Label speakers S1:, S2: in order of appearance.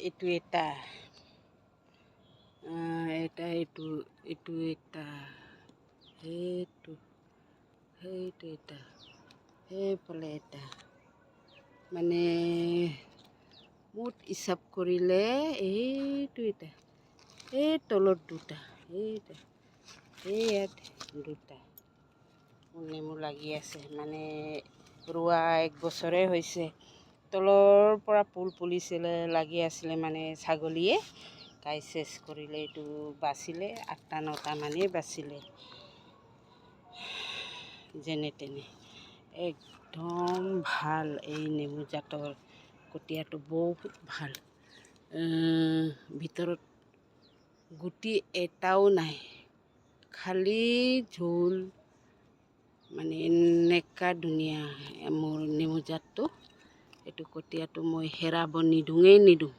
S1: এইটো এটা এটা এইটো এইটো এটা সেইটো সেইটো এটা সেইফালে এটা মানে মুঠ হিচাপ কৰিলে এইটো এটা এই তলত দুটা এইটা এই ইয়াত দুটা নেমু লাগি আছে মানে ৰোৱা 1 বছৰে হৈছে। তলৰ পৰা ফুল ফুলিছিলে লাগি আছিলে মানে ছাগলীয়ে খাই চেচ কৰিলে। এইটো বাচিলে 8টা 9টা মানেই বাচিলে যেনে তেনে। একদম ভাল এই নেমু জাতৰ কটীয়াটো বহুত ভাল। ভিতৰত গুটি এটাও নাই, খালি ঝোল মানে এনেকা ধুনীয়া মোৰ নেমু জাতটো। এইটো কটীয়াটো মই হেৰাব নিদিওঁৱেই নিদিওঁ।